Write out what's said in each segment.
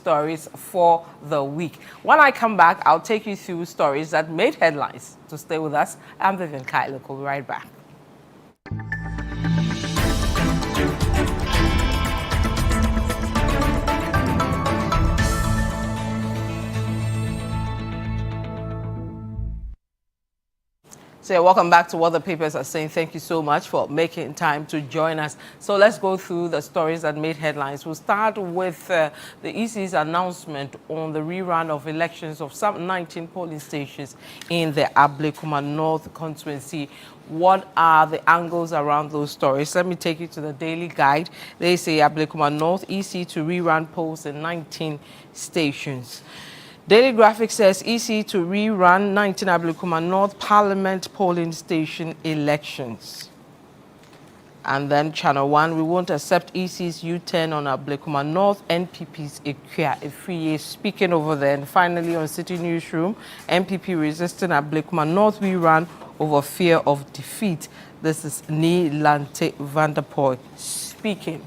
stories for the week. When I come back, I'll take you through stories that made headlines. So stay with us. I'm Vivian Lokko. We'll be right back. So welcome back to What the Papers Are Saying. Thank you so much for making time to join us. So let's go through the stories that made headlines. We'll start with the EC's announcement on the rerun of elections of some 19 polling stations in the Ablekuma North constituency. What are the angles around those stories? Let me take you to the Daily Guide. They say Ablekuma North EC to rerun polls in 19 stations. Daily Graphic says EC to rerun 19 Ablekuma North Parliament polling station elections. And then Channel 1, we won't accept EC's U-turn on Ablekuma North, NPP's Efiye speaking over there. And finally on City Newsroom, NPP resisting Ablekuma North rerun over fear of defeat. This is Lante Vanderpoy speaking.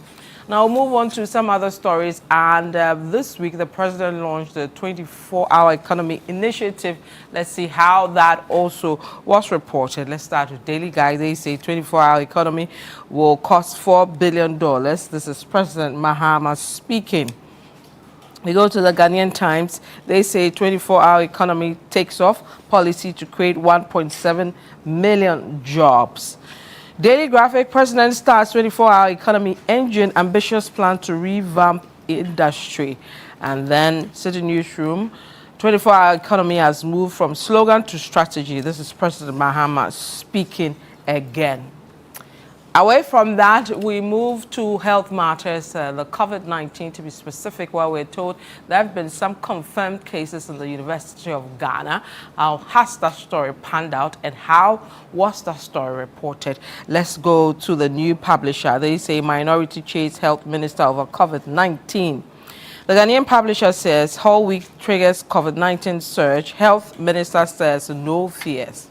Now we'll move on to some other stories, and this week the president launched the 24-hour economy initiative. Let's see how that also was reported. Let's start with Daily Guide. They say 24-hour economy will cost $4 billion. This is President Mahama speaking. We go to the Ghanaian Times. They say 24-hour economy takes off, policy to create 1.7 million jobs. Daily Graphic, President starts 24-hour economy engine, ambitious plan to revamp industry. And then City Newsroom, 24-hour economy has moved from slogan to strategy. This is President Mahama speaking again. Away from that, we move to health matters, the COVID-19 to be specific, where we're told there have been some confirmed cases in the University of Ghana. How has that story panned out and how was that story reported? Let's go to the new publisher. They say minority chase health minister over COVID-19. The Ghanaian publisher says whole week triggers COVID-19 surge. Health minister says no fears.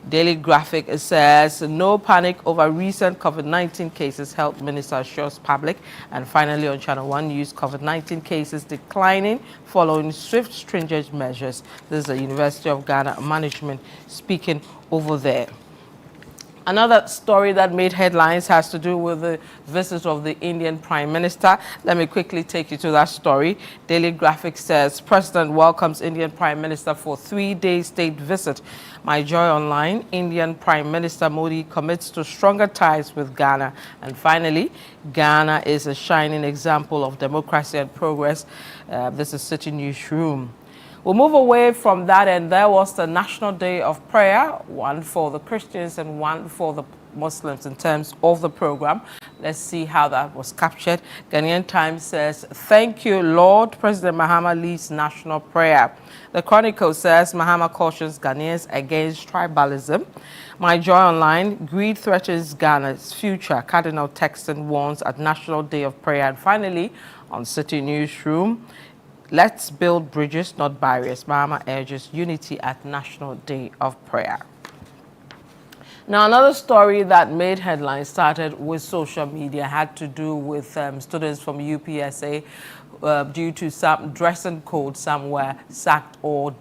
Daily Graphic says no panic over recent COVID-19 cases, health minister assures public. And finally on Channel 1 News, COVID-19 cases declining following swift stringent measures. This is the University of Ghana management speaking over there. Another story that made headlines has to do with the visit of the Indian Prime Minister. Let me quickly take you to that story. Daily Graphic says President welcomes Indian Prime Minister for 3-day state visit. My Joy Online, Indian Prime Minister Modi commits to stronger ties with Ghana. And finally, Ghana is a shining example of democracy and progress. This is City Newsroom. We'll move away from that, and there was the National Day of Prayer, one for the Christians and one for the Muslims in terms of the program. Let's see how that was captured. Ghanaian Times says, thank you, Lord. President Mahama leads national prayer. The Chronicle says Mahama cautions Ghanaians against tribalism. My Joy Online, greed threatens Ghana's future. Cardinal Texton warns at National Day of Prayer. And finally, on City Newsroom, let's build bridges, not barriers. Mahama urges unity at National Day of Prayer. Now, another story that made headlines started with social media, had to do with students from UPSA due to some dressing code somewhere sacked or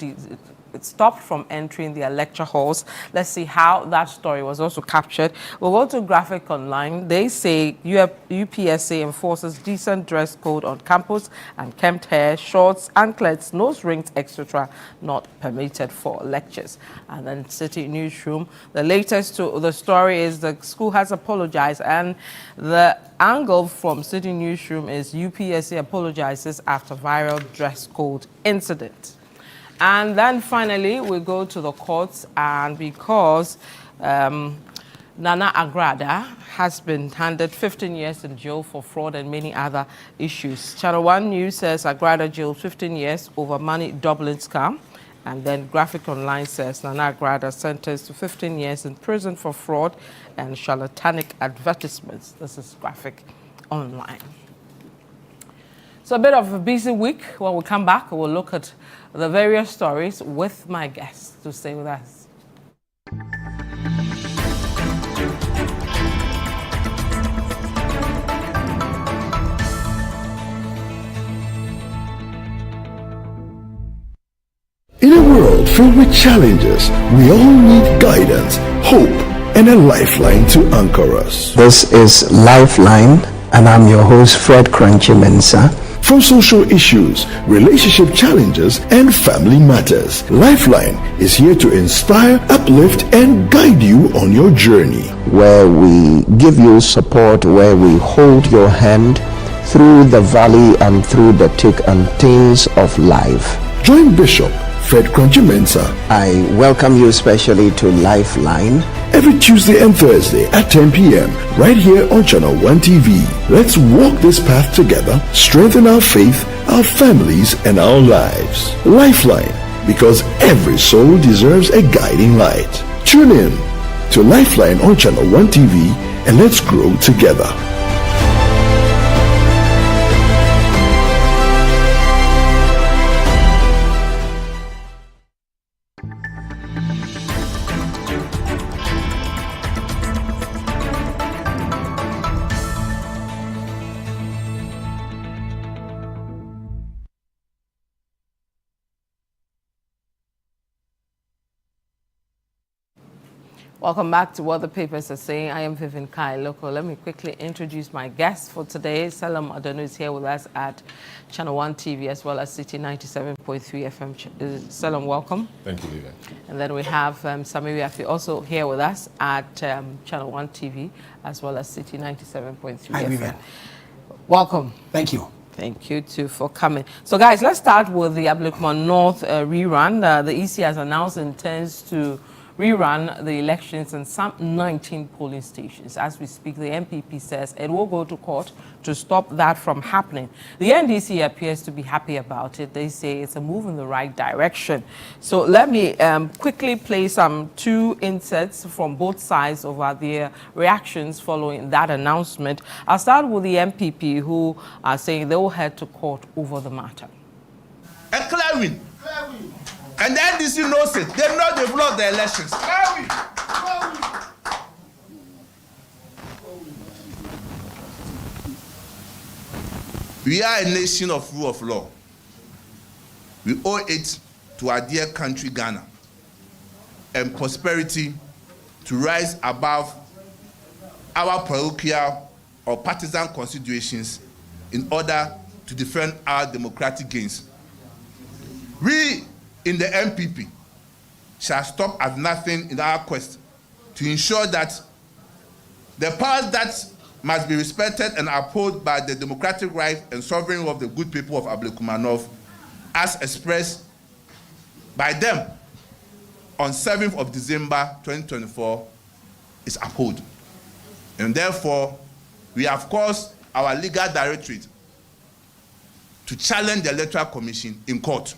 stopped from entering their lecture halls. Let's see how that story was also captured. We'll go to Graphic Online. They say UPSA enforces decent dress code on campus and kempt hair, shorts, anklets, nose rings, etc. not permitted for lectures. And then City Newsroom, the latest to the story is the school has apologized, and the angle from City Newsroom is UPSA apologizes after viral dress code incident. And then finally, we go to the courts, and because Nana Agradaa has been handed 15 years in jail for fraud and many other issues. Channel 1 News says Agradaa jailed 15 years over money doubling scam. And then Graphic Online says Nana Agradaa sentenced to 15 years in prison for fraud and charlatanic advertisements. This is Graphic Online. So a bit of a busy week. When we come back, we'll look at the various stories with my guests. To stay with us. In a world filled with challenges, we all need guidance, hope, and a lifeline to anchor us. This is Lifeline, and I'm your host, Fred Crunchy Mensa. From social issues, relationship challenges, and family matters, Lifeline is here to inspire, uplift, and guide you on your journey. Where we give you support, where we hold your hand through the valley and through the thick and thins of life. Join Bishop Fred Crunchy Mensa. I welcome you especially to Lifeline. Every Tuesday and Thursday at 10 p.m. right here on Channel 1 TV. Let's walk this path together, strengthen our faith, our families, and our lives. Lifeline, because every soul deserves a guiding light. Tune in to Lifeline on Channel 1 TV and let's grow together. Welcome back to What the Papers Are Saying. I am Vivian Lokko. Let me quickly introduce my guest for today. Salam Adonu is here with us at Channel 1 TV as well as City 97.3 FM. Salam, welcome. Thank you, Vivian. And then we have Sami Yafi also here with us at Channel 1 TV as well as City 97.3 Hi, FM. Vivian. Welcome. Thank you. Thank you too for coming. So guys, let's start with the Ablekuma North rerun. The EC has announced it intends to rerun the elections in some 19 polling stations. As we speak, the MPP says it will go to court to stop that from happening. The NDC appears to be happy about it. They say it's a move in the right direction. So let me quickly play some two inserts from both sides of their reactions following that announcement. I'll start with the MPP, who are saying they will head to court over the matter. A clear win. And the NDC knows it. They know they've lost the elections. We are a nation of rule of law. We owe it to our dear country, Ghana, and prosperity to rise above our parochial or partisan considerations in order to defend our democratic gains. We in the MPP shall stop at nothing in our quest to ensure that the powers that must be respected and upheld by the democratic rights and sovereignty of the good people of Ablekuma North, as expressed by them on 7th of December 2024, is upheld. And therefore, we have caused our legal directorate to challenge the Electoral Commission in court.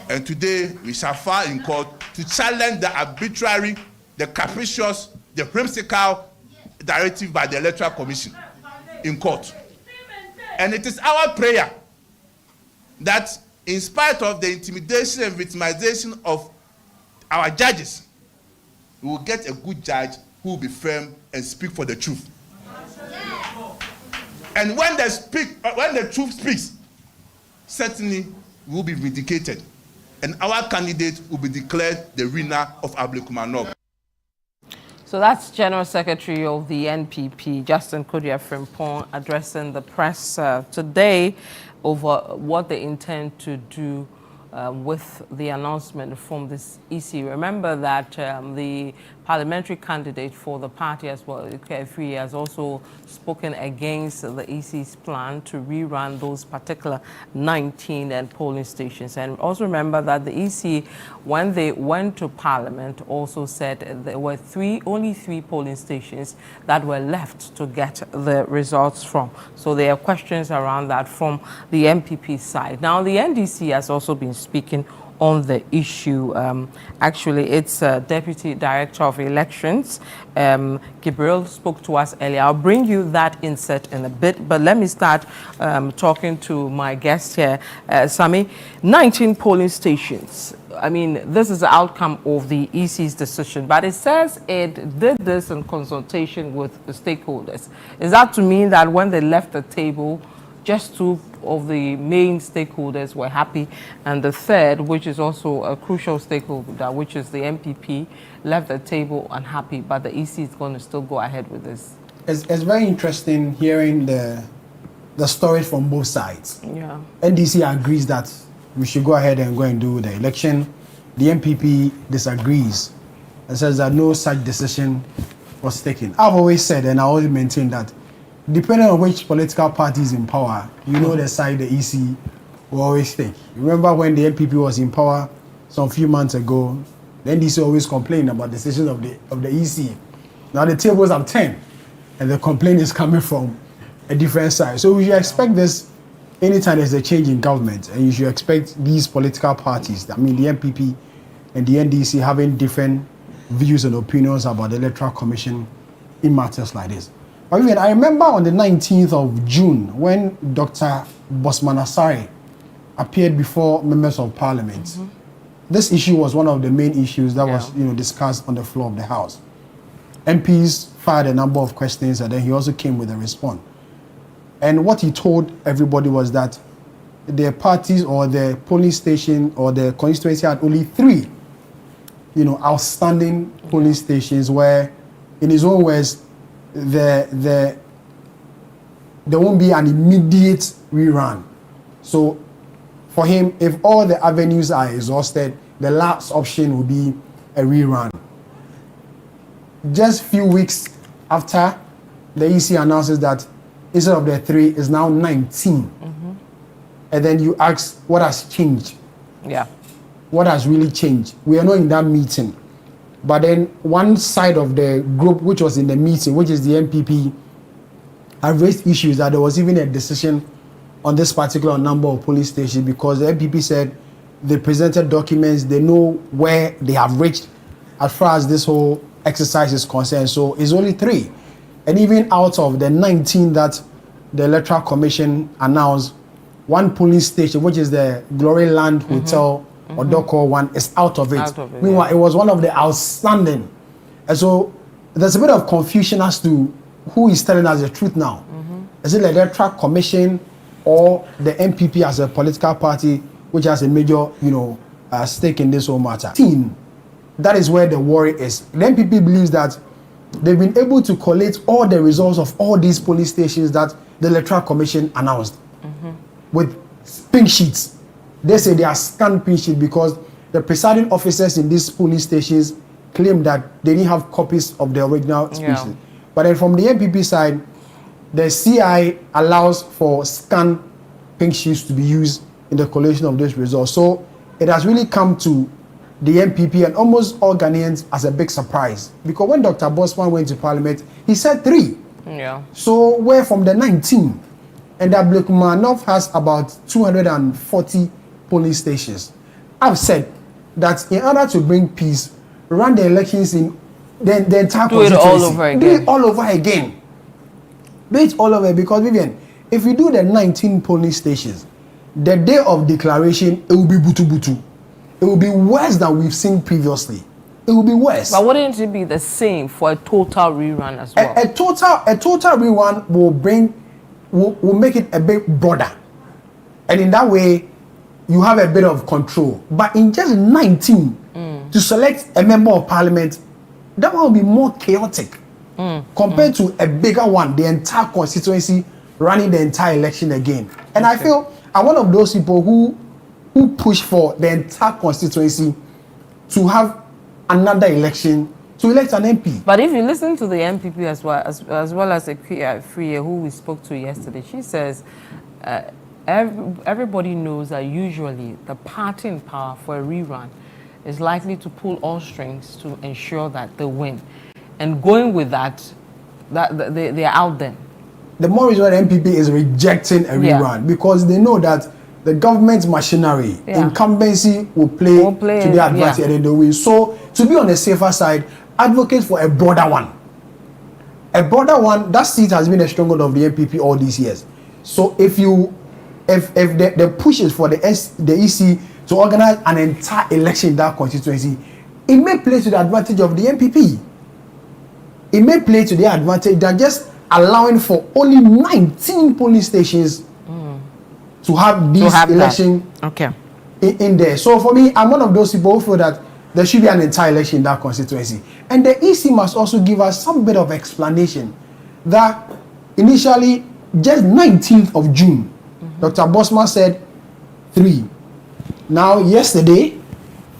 And today, we shall file in court to challenge the arbitrary, the capricious, the whimsical directive by the Electoral Commission in court. And it is our prayer that in spite of the intimidation and victimization of our judges, we will get a good judge who will be firm and speak for the truth. And when the truth speaks, certainly we will be vindicated. And our candidate will be declared the winner of Ablekuma North. So that's General Secretary of the NPP, Justin Kodia Frimpong, addressing the press today over what they intend to do with the announcement from this EC. Remember that the parliamentary candidate for the party as well, Free, has also spoken against the EC's plan to rerun those particular 19 polling stations. And also remember that the EC, when they went to Parliament, also said there were only three polling stations that were left to get the results from. So there are questions around that from the MPP side. Now, the NDC has also been speaking on the issue. Actually, it's Deputy Director of Elections, Gabriel, spoke to us earlier. I'll bring you that insert in a bit, but let me start talking to my guest here, Sami. 19 polling stations. I mean, this is the outcome of the EC's decision, but it says it did this in consultation with the stakeholders. Is that to mean that when they left the table, just 2 of the main stakeholders were happy, and the third, which is also a crucial stakeholder, which is the MPP, left the table unhappy, but the EC is going to still go ahead with this. It's very interesting hearing the stories from both sides. Yeah. NDC agrees that we should go ahead and go and do the election. The MPP disagrees and says that no such decision was taken. I've always said, and I always maintain, that depending on which political party is in power, you know the side the EC will always take. Remember when the MPP was in power some few months ago, the NDC always complained about decisions of the EC. Now the tables have turned, and the complaint is coming from a different side. So we should expect this anytime there's a change in government, and you should expect these political parties, I mean the MPP and the NDC, having different views and opinions about the Electoral Commission in matters like this. But even I remember on the 19th of June when Dr. Bosman Asare appeared before members of Parliament. This issue was one of the main issues that was discussed on the floor of the House. MPs fired a number of questions, and then he also came with a response. And what he told everybody was that the parties or the polling station or the constituency had only 3 outstanding polling stations where, in his own words, there won't be an immediate rerun. So for him, if all the avenues are exhausted, the last option will be a rerun. Just few weeks after, the EC announces that instead of the 3 is now 19. And then you ask, what has changed? Yeah. What has really changed? We are not in that meeting. But then one side of the group which was in the meeting, which is the MPP, have raised issues that there was even a decision on this particular number of police stations, because the MPP said they presented documents, they know where they have reached as far as this whole exercise is concerned. So it's only 3. And even out of the 19 that the Electoral Commission announced, 1 police station, which is the Glory Land Hotel, or Lokko one, is out of it. Meanwhile, it was one of the outstanding. And so there's a bit of confusion as to who is telling us the truth now. Is it the Electoral Commission or the MPP as a political party, which has a major, stake in this whole matter? That is where the worry is. The MPP believes that they've been able to collate all the results of all these police stations that the Electoral Commission announced with pink sheets. They say they are scanned pink sheets because the presiding officers in these police stations claim that they didn't have copies of the original speeches. But then from the MPP side, the CI allows for scanned pink sheets to be used in the collation of these results. So it has really come to the MPP and almost all Ghanaians as a big surprise, because when Dr. Bosman went to Parliament, he said 3. So we're from the 19, and Ablekuma North has about 240 polling stations. I've said that in order to bring peace, run the elections in the entire constituency. Do it all over again. Do it all over again. Do it all over, because Vivian, if you do the 19 polling stations, the day of declaration, it will be butu-butu. It will be worse than we've seen previously. It will be worse. But wouldn't it be the same for a total rerun as well? A total rerun will make it a bit broader. And in that way, you have a bit of control. But in just 19, to select a member of Parliament, that one will be more chaotic compared to a bigger one, the entire constituency running the entire election again. And I feel I'm one of those people who push for the entire constituency to have another election to elect an MP. But if you listen to the MPP as well as Free, who we spoke to yesterday, she says everybody knows that usually the party in power for a rerun is likely to pull all strings to ensure that they win. And going with that they're out then. The more reason why the MPP is rejecting a rerun, because they know that the government machinery, incumbency will play to their advantage and they will. So to be on the safer side, advocate for a broader one. A broader one, that seat has been a stronghold of the MPP all these years. So if the push is for the EC to organize an entire election in that constituency, it may play to the advantage of the MPP. It may play to their advantage than just allowing for only 19 polling stations to have this election in there. So for me, I'm one of those people who feel that there should be an entire election in that constituency. And the EC must also give us some bit of explanation that initially, just 19th of June, Dr. Bosman said 3. Now, yesterday,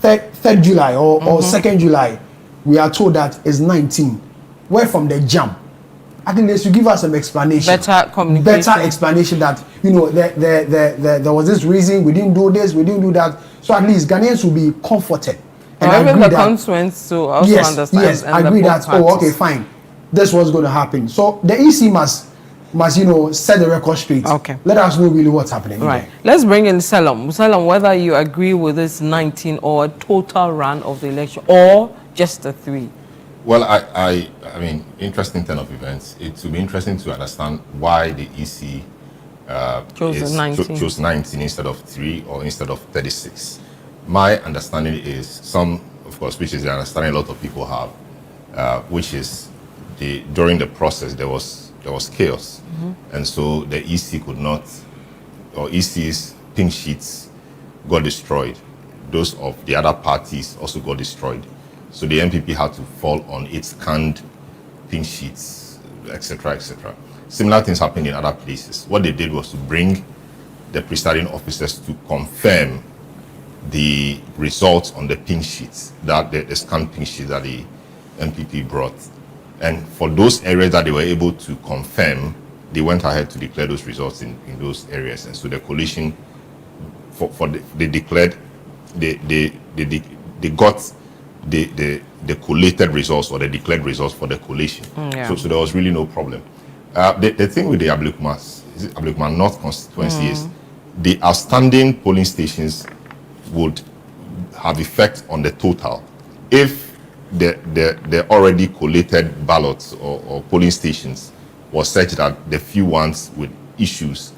3rd July or 2nd July, we are told that it's 19. Where from the jump? I think they should give us some explanation. Better communication. Better explanation that, you know, there was this reason, we didn't do this, we didn't do that. So at least Ghanaians will be comforted. And I agree the constituents to also understand. Yes, I agree that, okay, fine. That's what's going to happen. So the EC must you know, set the record straight. Okay. Let us know really what's happening. Right. Let's bring in Selam. Selam, whether you agree with this 19 or a total run of the election or just the 3. Well, I mean, interesting turn of events. It will be interesting to understand why the EC chose 19 instead of 3 or instead of 36. My understanding is some, of course, which is the understanding a lot of people have, which is during the process there was chaos, and so the EC could not, or EC's pink sheets got destroyed. Those of the other parties also got destroyed. So the MPP had to fall on its canned pink sheets, etc., etc. Similar things happened in other places. What they did was to bring the presiding officers to confirm the results on the pink sheets, that the scanned pink sheets that the MPP brought. And for those areas that they were able to confirm, they went ahead to declare those results in those areas. And so the coalition, they declared, they got the collated results or the declared results for the coalition. So there was really no problem. The thing with the Ablekuma North constituency is the outstanding polling stations would have effect on the total if the already collated ballots or polling stations was such that the few ones with issues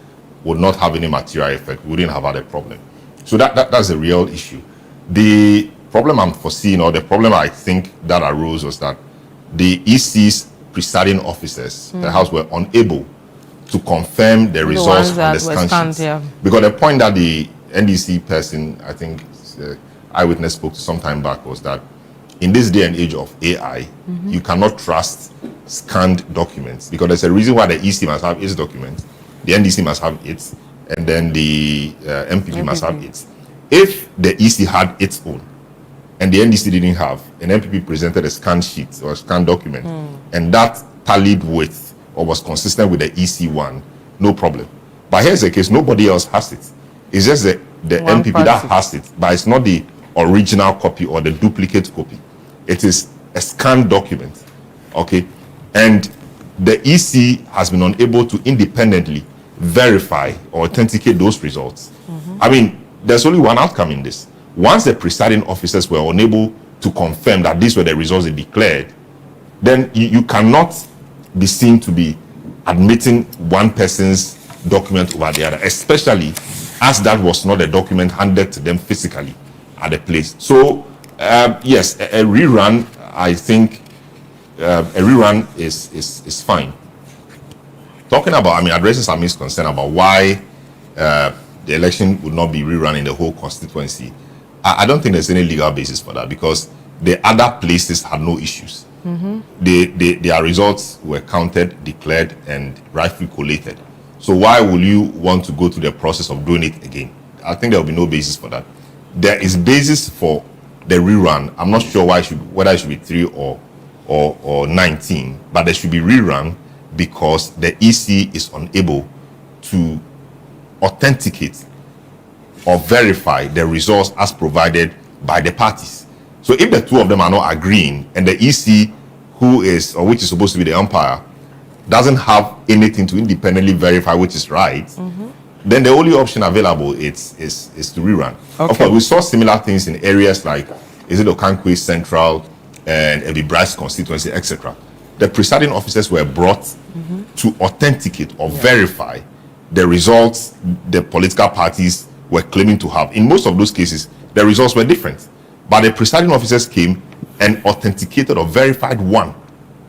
would not have any material effect. We wouldn't have had a problem. So that's a real issue. The problem I'm foreseeing, or the problem I think that arose, was that the EC's presiding officers, the House, were unable to confirm the results on the scan sheets. Because the point that the NDC person, I think eyewitness spoke to some time back, was that in this day and age of AI, you cannot trust scanned documents, because there's a reason why the EC must have its documents, the NDC must have its, and then the MPP must have its. If the EC had its own, and the NDC didn't have, an MPP presented a scanned sheet or a scanned document, and that tallied with or was consistent with the EC one, no problem. But here's the case: nobody else has it. It's just the MPP that has it, but it's not the original copy or the duplicate copy. It is a scanned document, okay? And the EC has been unable to independently verify or authenticate those results. I mean, there's only one outcome in this. Once the presiding officers were unable to confirm that these were the results they declared, then you cannot be seen to be admitting one person's document over the other, especially as that was not a document handed to them physically at the place. So, yes, a rerun, I think, a rerun is fine. Talking about, I mean, addressing some concern about why the election would not be rerun in the whole constituency, I don't think there's any legal basis for that, because the other places had no issues. Their results were counted, declared, and rightfully collated. So why will you want to go through the process of doing it again? I think there will be no basis for that. There is basis for the rerun. I'm not sure whether it should be 3 or 19, but there should be rerun because the EC is unable to authenticate or verify the results as provided by the parties. So if the two of them are not agreeing, and the EC, which is supposed to be the umpire, doesn't have anything to independently verify which is right, then the only option available is to rerun. Okay. Of course, we saw similar things in areas like Okankwe Central and Ebi Bryce constituency, etc. The presiding officers were brought to authenticate or verify the results the political parties were claiming to have. In most of those cases, the results were different, but the presiding officers came and authenticated or verified one.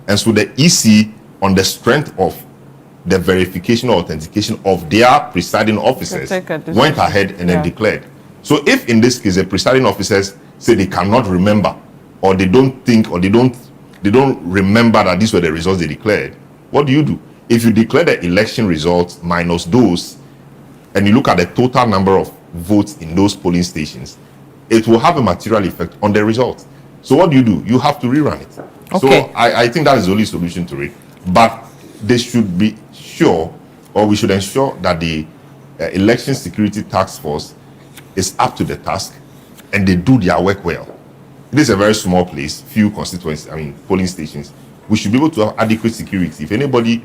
And so the EC, on the strength of the verification or authentication of their presiding officers went ahead and then declared. So if in this case the presiding officers say they cannot remember, or they don't think, or they don't remember that these were the results they declared, what do? If you declare the election results minus those, and you look at the total number of votes in those polling stations, it will have a material effect on the result. So what do? You have to rerun it. Okay. So I think that is the only solution to it. But they should be sure, or we should ensure that the Election Security Task Force is up to the task and they do their work well. It is a very small place, few constituencies, polling stations. We should be able to have adequate security. If anybody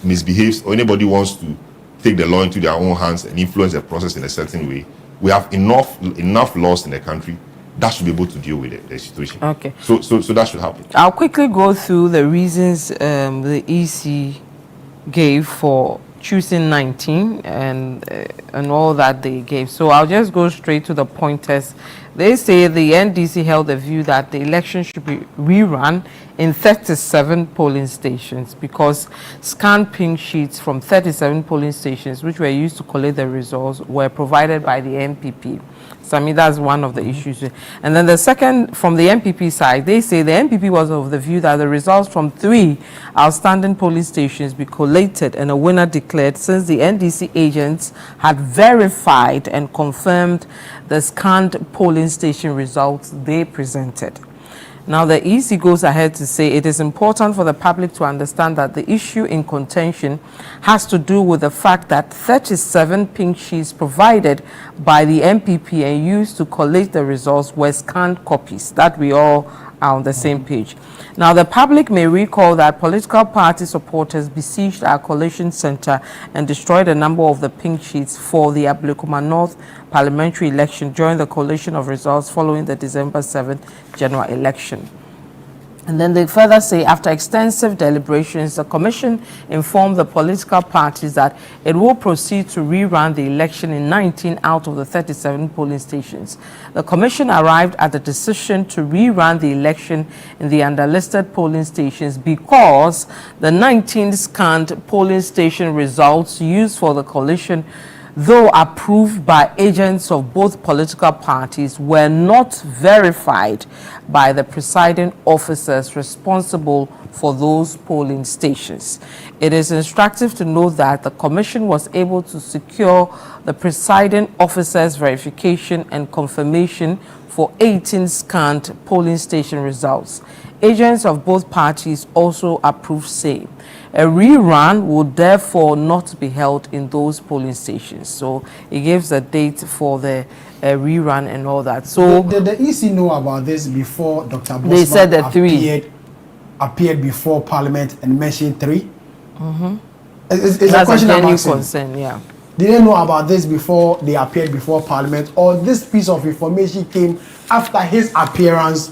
misbehaves or anybody wants to take the law into their own hands and influence the process in a certain way, we have enough laws in the country that should be able to deal with the situation. Okay. So that should happen. I'll quickly go through the reasons the EC gave for choosing 19 and all that they gave. So I'll just go straight to the pointers. They say the NDC held the view that the election should be rerun in 37 polling stations because scanned pink sheets from 37 polling stations which were used to collate the results were provided by the MPP. So I mean, that's one of the issues. And then the second, from the MPP side, they say the MPP was of the view that the results from 3 outstanding polling stations be collated and a winner declared since the NDC agents had verified and confirmed the scanned polling station results they presented. Now, the EC goes ahead to say it is important for the public to understand that the issue in contention has to do with the fact that 37 pink sheets provided by the MPP and used to collate the results were scanned copies, that we all are on the same page. Now, the public may recall that political party supporters besieged our collation center and destroyed a number of the pink sheets for the Ablekuma North parliamentary election during the collation of results following the December 7th general election. And then they further say, after extensive deliberations, the commission informed the political parties that it will proceed to rerun the election in 19 out of the 37 polling stations. The commission arrived at the decision to rerun the election in the underlisted polling stations because the 19 scanned polling station results used for the collation, though approved by agents of both political parties, were not verified by the presiding officers responsible for those polling stations. It is instructive to note that the commission was able to secure the presiding officers' verification and confirmation for 18 scanned polling station results. Agents of both parties also approved same. A rerun would therefore not be held in those polling stations. So it gives a date for the rerun and all that. So did the EC know about this before Dr. Bosman they said that 3 appeared before Parliament and mentioned 3? Mm-hmm. It's that's a question I'm genuine asking. concern, yeah. Did they know about this before they appeared before Parliament, or this piece of information came after his appearance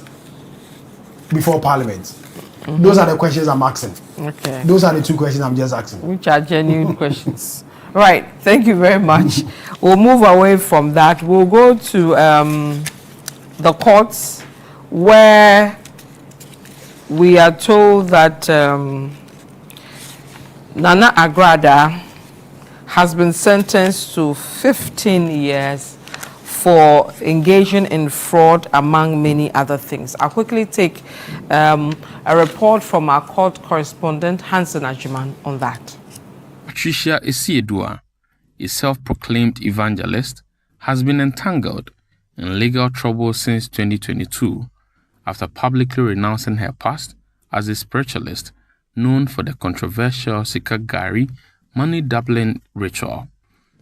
before Parliament? Mm-hmm. Those are the questions I'm asking. Okay. Those are the 2 questions I'm just asking. Which are genuine questions. Right. Thank you very much. We'll move away from that. We'll go to the courts where we are told that Nana Agradaa has been sentenced to 15 years for engaging in fraud, among many other things. I'll quickly take a report from our court correspondent, Hansen Ajiman, on that. Patricia Esiedua, a self-proclaimed evangelist, has been entangled in legal trouble since 2022 after publicly renouncing her past as a spiritualist known for the controversial Sikagari money doubling ritual.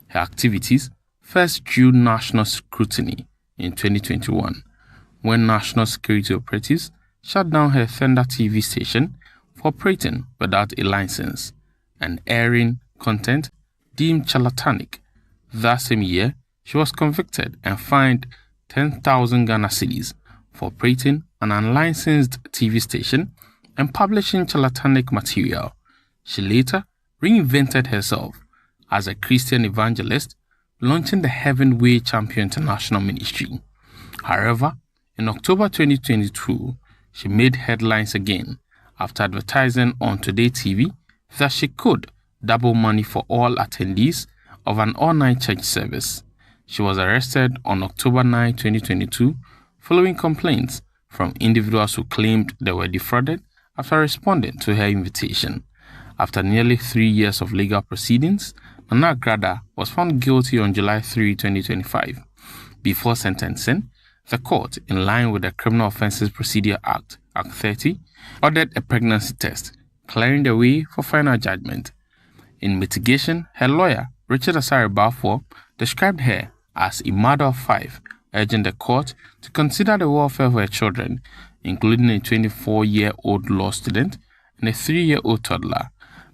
Her activities first drew national scrutiny in 2021 when national security operatives shut down her Fender TV station for operating without a license and airing content deemed charlatanic. That same year, she was convicted and fined 10,000 Ghana cedis for operating an unlicensed TV station and publishing charlatanic material. She later reinvented herself as a Christian evangelist, launching the Heaven Way Champion International Ministry. However, in October 2022, she made headlines again after advertising on Today TV that she could double money for all attendees of an all-night church service. She was arrested on October 9, 2022, following complaints from individuals who claimed they were defrauded after responding to her invitation. After nearly 3 years of legal proceedings, Nana Agradaa was found guilty on July 3, 2025. Before sentencing, the court, in line with the Criminal Offences Procedure Act, Act 30, ordered a pregnancy test, clearing the way for final judgment. In mitigation, her lawyer, Richard Asare Balfour, described her as a mother of 5, urging the court to consider the welfare of her children, including a 24-year-old law student and a 3-year-old toddler.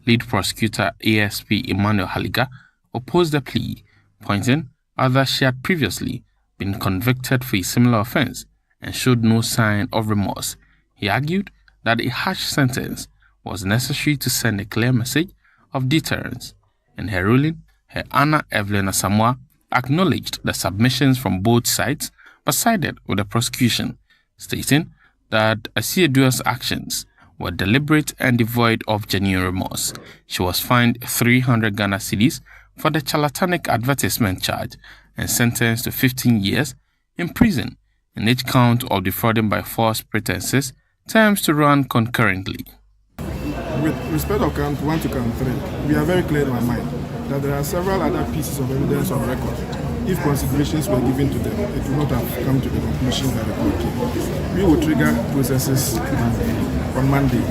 Lead prosecutor ASP Emmanuel Haliga opposed the plea, pointing out that she had previously been convicted for a similar offense and showed no sign of remorse. He argued that a harsh sentence was necessary to send a clear message of deterrence. In her ruling, her Anna Evelyn Asamoah acknowledged the submissions from both sides but sided with the prosecution, stating that Asiedua's actions were deliberate and devoid of genuine remorse. She was fined 300 Ghana cedis for the charlatanic advertisement charge and sentenced to 15 years in prison in each count of defrauding by false pretenses, terms to run concurrently. With respect of count 1 to count 3, we are very clear in my mind that there are several other pieces of evidence on record. If considerations were given to them, it would not have come to the conclusion that the court came. We will trigger processes on Monday,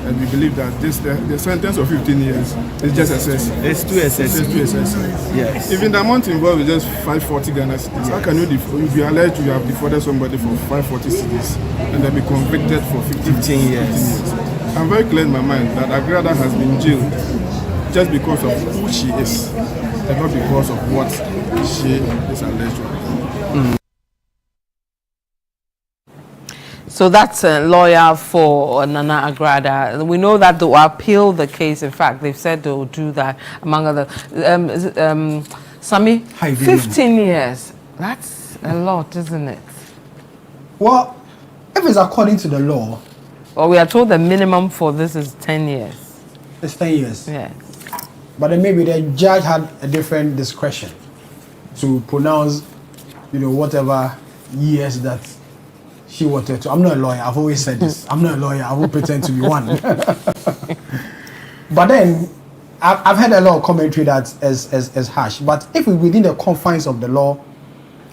and we believe that the sentence of 15 years is just excessive. It's too excessive. It's too excessive. Yes. Even the amount involved is just 540 Ghana cedis. How can you be alleged to have defrauded somebody for 540 cedis and then be convicted for 15 years? I'm very clear in my mind that Agradaa has been jailed just because of who she is, and not because of what she is alleged to have done. So that's a lawyer for Nana Agradaa. We know that they'll appeal the case. In fact, they've said they'll do that, among other. Sami, 15 years. That's a lot, isn't it? Well, if it's according to the law, well, we are told the minimum for this is 10 years. It's 10 years. Yes. But then maybe the judge had a different discretion to pronounce, whatever years that she wanted to. I'm not a lawyer. I've always said this. I'm not a lawyer. I won't pretend to be one. But then I've heard a lot of commentary that is harsh. But if we're within the confines of the law,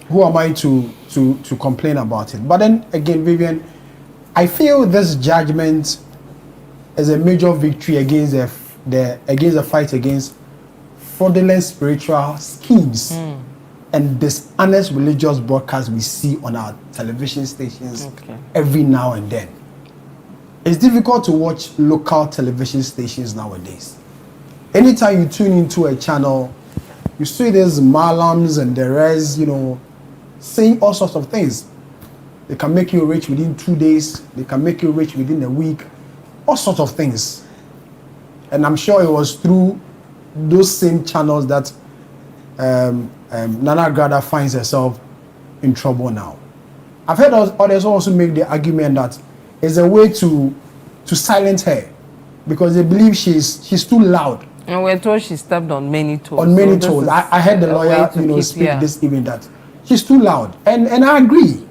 who am I to complain about it? But then again, Vivian, I feel this judgment is a major victory against the fight against fraudulent spiritual schemes and dishonest religious broadcasts we see on our television stations every now and then. It's difficult to watch local television stations nowadays. Anytime you tune into a channel, you see these malams and the rest, saying all sorts of things. They can make you rich within 2 days. They can make you rich within a week. All sorts of things. And I'm sure it was through those same channels that Nana Agradaa finds herself in trouble now. I've heard others also make the argument that it's a way to silence her because they believe she's too loud. And we're told she stepped on many toes. On many toes. I heard the lawyer speak this evening that she's too loud. And I agree.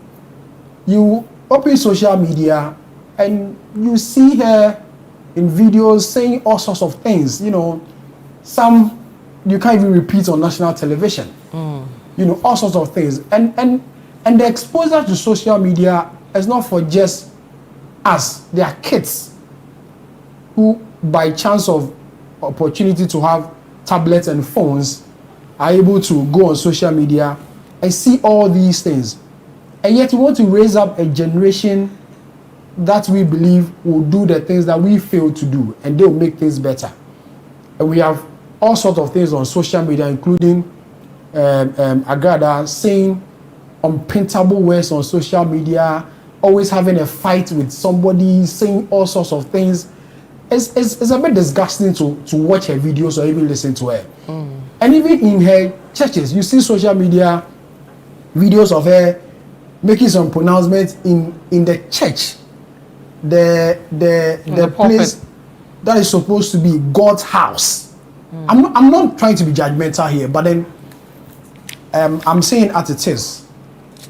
You open social media and you see her in videos saying all sorts of things. Some you can't even repeat on national television. All sorts of things. And the exposure to social media is not for just us. There are kids who, by chance of opportunity to have tablets and phones, are able to go on social media and see all these things. And yet we want to raise up a generation that we believe will do the things that we fail to do, and they will make things better. And we have all sorts of things on social media, including Agradaa saying unprintable words on social media, always having a fight with somebody, saying all sorts of things. It's a bit disgusting to watch her videos or even listen to her. And even in her churches, you see social media videos of her making some pronouncements in the church, the place that is supposed to be God's house. I'm not trying to be judgmental here, but then I'm saying as it is,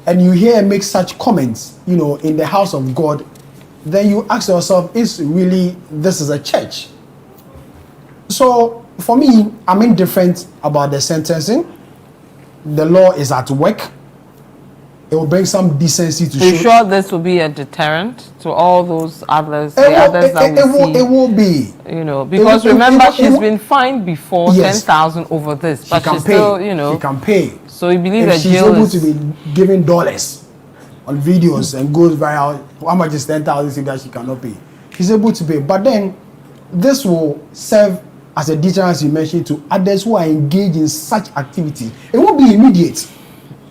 and you hear make such comments, you know, in the house of God, then you ask yourself, is really this is a church? So for me, I'm indifferent about the sentencing. The law is at work. It will bring some decency to show. You sure this will be a deterrent to all those others? It will be. You know, because remember, she's been fined before, yes, 10,000 over this, but she's still, you know, she can pay. So you believe that she's able to be giving dollars on videos and goes viral. How much is 10,000 that she cannot pay? She's able to pay, but then this will serve as a deterrent, as you mentioned, to others who are engaged in such activity. It won't be immediate.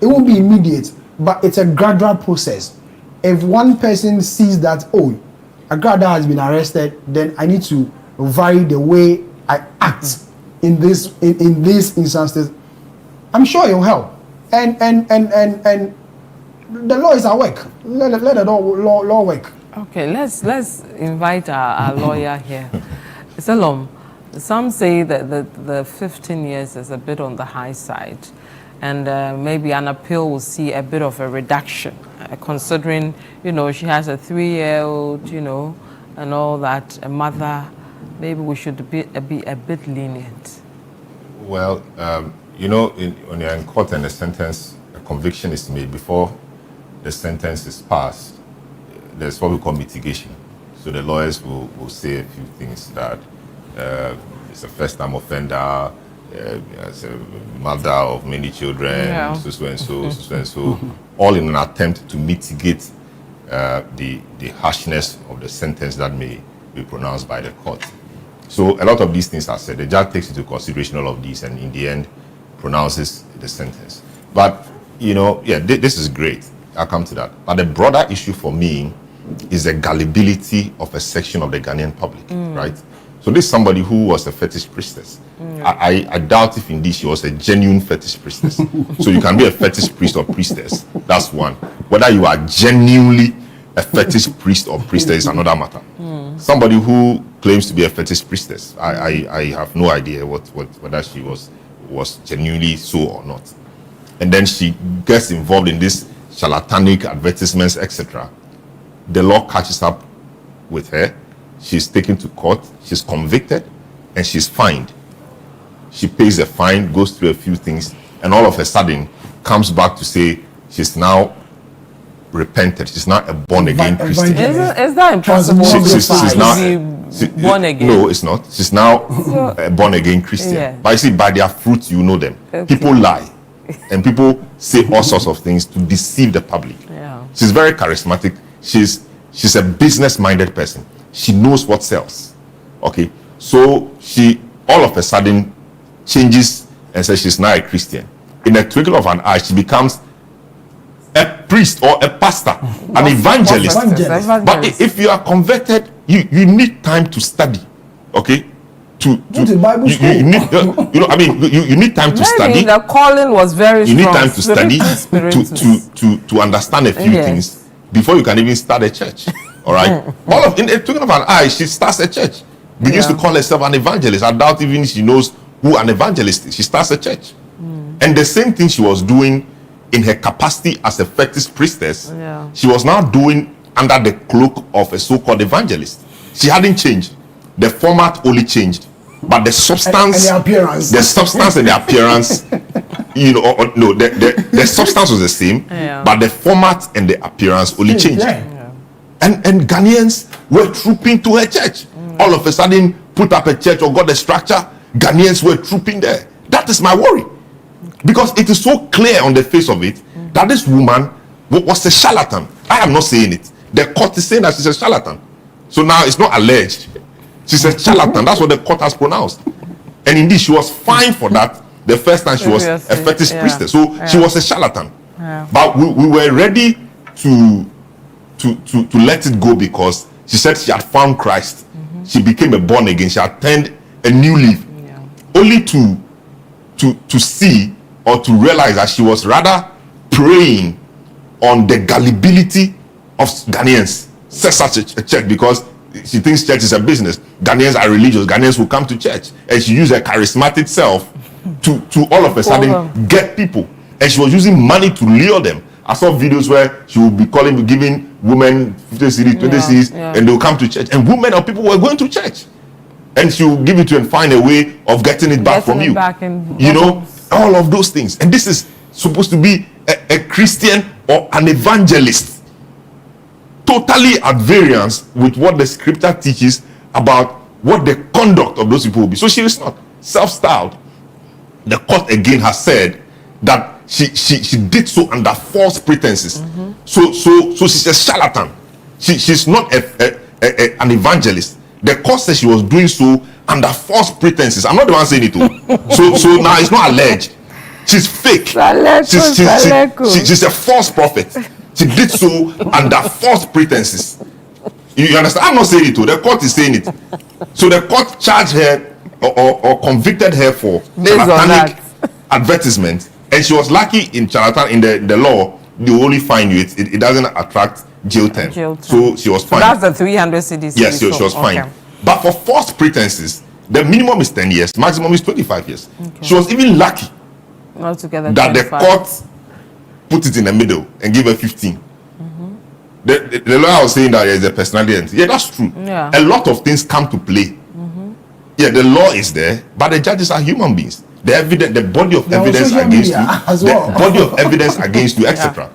It won't be immediate. But it's a gradual process. If one person sees that, oh, Agradaa has been arrested, then I need to vary the way I act in these instances. I'm sure it will help. And the law is at work. Let the law work. Okay, let's invite our lawyer here. Salom, some say that the 15 years is a bit on the high side. And maybe an appeal will see a bit of a reduction, considering, you know, she has a 3-year-old, you know, and all that, a mother. Maybe we should be a bit lenient. Well, you know, when you're in court and a conviction is made, before the sentence is passed, there's what we call mitigation. So the lawyers will say a few things that it's a first-time offender, as a mother of many children, yeah, so and so, all in an attempt to mitigate the harshness of the sentence that may be pronounced by the court. So a lot of these things are said. The judge takes into consideration all of these and in the end pronounces the sentence. But, you know, yeah, this is great. I'll come to that. But the broader issue for me is the gullibility of a section of the Ghanaian public, right? So this is somebody who was a fetish priestess. I doubt if indeed she was a genuine fetish priestess. So you can be a fetish priest or priestess. That's one. Whether you are genuinely a fetish priest or priestess is another matter. Somebody who claims to be a fetish priestess, I have no idea whether she was genuinely so or not. And then she gets involved in this charlatanic advertisements, etc. The law catches up with her. She's taken to court, she's convicted, and she's fined. She pays a fine, goes through a few things, and all of a sudden comes back to say she's now repented. She's now a born-again Christian. Is that impossible? She's now born again. No, it's not. She's now a born-again Christian. Yeah. But you see, by their fruits, you know them. Okay. People lie, and people say all sorts of things to deceive the public. Yeah. She's very charismatic. She's a business-minded person. She knows what sells. Okay, so she all of a sudden changes and says she's now a Christian. In a twinkle of an eye, she becomes a priest or a pastor, an evangelist. But if you are converted, you need time to study. Okay, to Bible school. You need, you know, I mean, you need time to study. The calling was very strong. You need time to study to understand a few things before you can even start a church. All right. In a twinkling of an eye, she starts a church. Begins to call herself an evangelist. I doubt even she knows who an evangelist is. She starts a church. And the same thing she was doing in her capacity as a fetish priestess, she was now doing under the cloak of a so-called evangelist. She hadn't changed. The format only changed, but the substance and the appearance. The substance and the appearance, you know, the substance was the same, but the format and the appearance only changed. And Ghanaians were trooping to her church. All of a sudden, put up a church or got a structure, Ghanaians were trooping there. That is my worry. Because it is so clear on the face of it that this woman was a charlatan. I am not saying it. The court is saying that she's a charlatan. So now it's not alleged. She's a charlatan. That's what the court has pronounced. And indeed, she was fined for that the first time she was a fetish priestess. So she was a charlatan. But we were ready to let it go because she said she had found Christ. She became a born again. She had turned a new leaf. Only to see or to realize that she was rather preying on the gullibility of Ghanaians. Such a church, because she thinks church is a business. Ghanaians are religious. Ghanaians will come to church, and she used her charismatic self to all of a sudden get people. And she was using money to lure them. I saw videos where she would be giving women 50 cedis, 20 cedis, and they will come to church. And women or people were going to church. And she will give it to you and find a way of getting it back from you. You know, all of those things. And this is supposed to be a Christian or an evangelist. Totally at variance with what the scripture teaches about what the conduct of those people will be. So she is not self-styled. The court again has said that she did so under false pretenses. So she's a charlatan. She's not an evangelist. The court says she was doing so under false pretenses. I'm not the one saying it too. So now it's not alleged. She's fake. She's a false prophet. She did so under false pretenses. You understand? I'm not saying it too. The court is saying it. So the court charged her or convicted her for charlatanic advertisement, and she was lucky in charlatan in the law. They only fine you. It doesn't attract jail time. So she was fine. So that's the 300 cedis. Yes, she was fine. Okay. But for false pretenses, the minimum is 10 years, maximum is 25 years. Okay. She was even lucky altogether that 25. The court put it in the middle and gave her 15. The lawyer was saying that there is a personality. Yeah, that's true. Yeah. A lot of things come to play. Yeah, the law is there, but the judges are human beings. The body of evidence against you, the body of evidence against you, etc.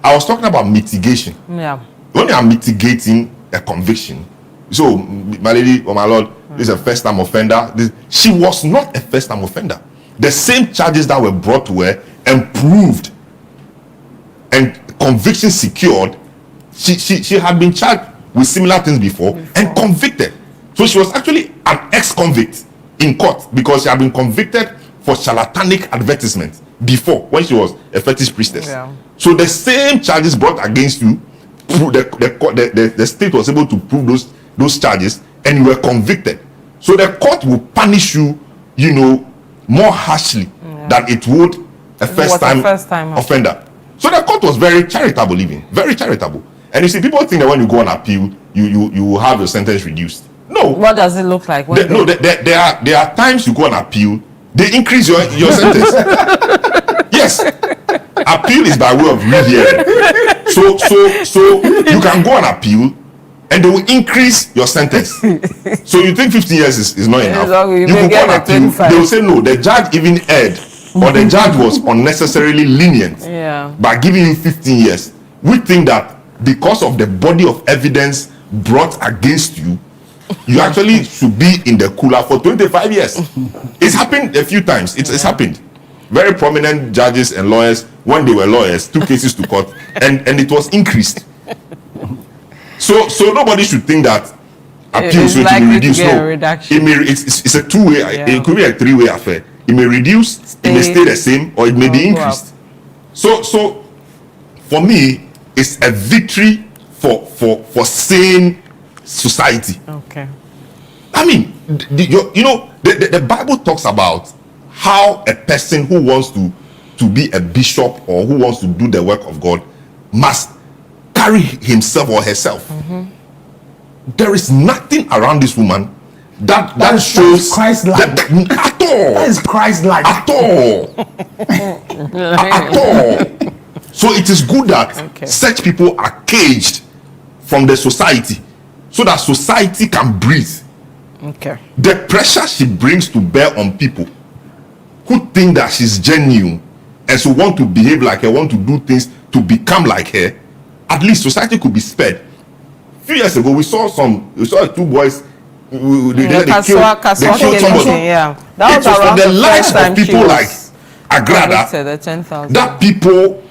I was talking about mitigation. Yeah. When you are mitigating a conviction, so my lady or my lord is a first-time offender. She was not a first-time offender. The same charges that were brought to her and proved and conviction secured, she had been charged with similar things before and convicted. So she was actually an ex-convict in court because she had been convicted for charlatanic advertisement before when she was a fetish priestess. Yeah. So the same charges brought against you, the state was able to prove those charges and you were convicted. So the court will punish you, more harshly than it would a first-time offender. So the court was very charitable, even very charitable. And you see, people think that when you go on appeal, you will have your sentence reduced. No. What does it look like? There are times you go on appeal, they increase your sentence. Yes. Appeal is by way of rehearing. So you can go on appeal and they will increase your sentence. So you think 15 years is not enough. You can go on appeal, they will say no, the judge even erred, or the judge was unnecessarily lenient by giving you 15 years. We think that because of the body of evidence brought against you, you actually should be in the cooler for 25 years. It's happened a few times. It's happened. Very prominent judges and lawyers, when they were lawyers, took cases to court and it was increased. So nobody should think that appeal so it will reduce. No, it's a two-way. It could be a three-way affair. It may reduce, it may stay the same, or it may be increased. So for me, it's a victory for sane society. Okay. I mean, the Bible talks about how a person who wants to be a bishop or who wants to do the work of God must carry himself or herself. There is nothing around this woman that shows Christ-like. At all. That is Christ-like. At all. At all. So it is good that such people are caged from the society so that society can breathe. Okay. The pressure she brings to bear on people who think that she's genuine and so want to behave like her, want to do things to become like her, at least society could be spared. A few years ago, we saw two boys. They killed somebody. Yeah. That was around the lives of people like Agradaa. That people,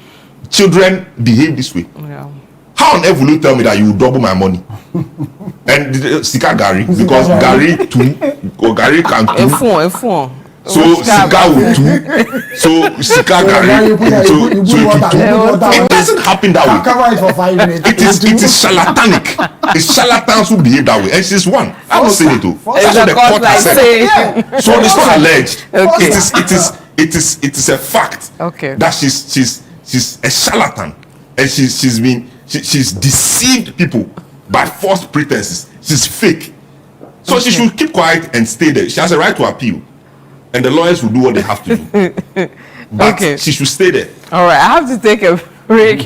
children behave this way. Yeah. How on earth will you tell me that you will double my money? And Sika Gary, because Gary too, or Gary can too. So Sika will too. So Sika Gary. It doesn't happen that way. Cover it for 5 minutes. It is charlatanic. It's charlatans who behave that way. And she's one. I'm not saying it too. That's what the court has said. So it's not alleged. It is a fact that she's a charlatan and she's deceived people by false pretenses. She's fake. So she should keep quiet and stay there. She has a right to appeal. And the lawyers will do what they have to do. But she should stay there. All right, I have to take a break.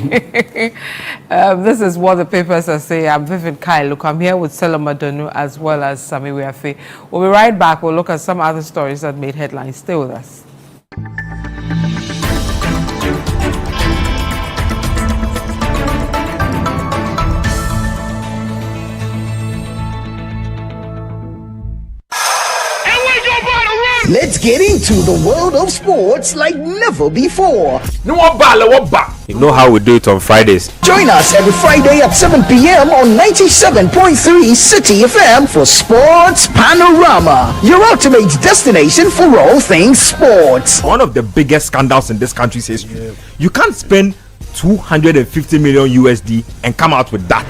This is what the papers are saying. I'm Vivian Lokko. I'm here with Seloma Donu as well as Sami Weafe. We'll be right back. We'll look at some other stories that made headlines. Stay with us. Let's get into the world of sports like never before. You know how we do it on Fridays. Join us every Friday at 7 p.m. on 97.3 City FM for Sports Panorama, your ultimate destination for all things sports. One of the biggest scandals in this country's history. You can't spend 250 million USD and come out with that.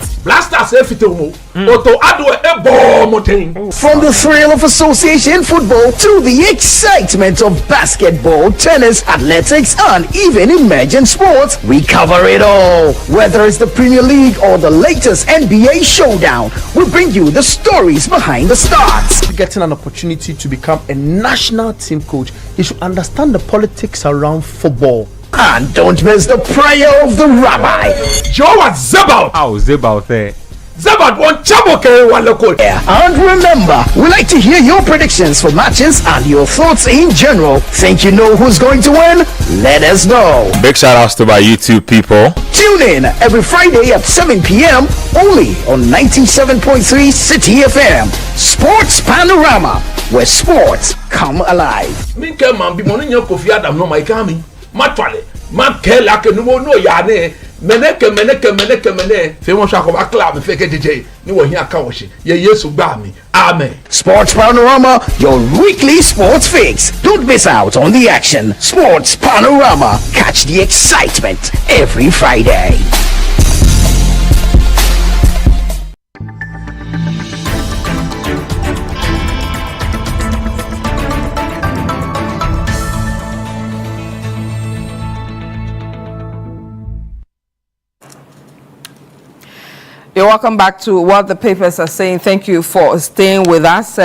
From the thrill of association football to the excitement of basketball, tennis, athletics, and even emerging sports, we cover it all. Whether it's the Premier League or the latest NBA showdown, we bring you the stories behind the stars. Getting an opportunity to become a national team coach, you should understand the politics around football. And don't miss the prayer of the rabbi. Joe was Zebaut. How Zebaut there? Zebaut won Chaboke one local. And remember, we like to hear your predictions for matches and your thoughts in general. Think you know who's going to win? Let us know. Big shout outs to my YouTube people. Tune in every Friday at 7 p.m. only on 97.3 City FM. Sports Panorama, where sports come alive. Matwale makela ke no ya ne meneke fe won hwa ko club fe ke DJ ni wo hia ka wo hye ye Yesu gba mi amen. Sports Panorama, your weekly sports fix. Don't miss out on the action. Sports Panorama, catch the excitement every Friday. You're welcome back to what the papers are saying. Thank you for staying with us.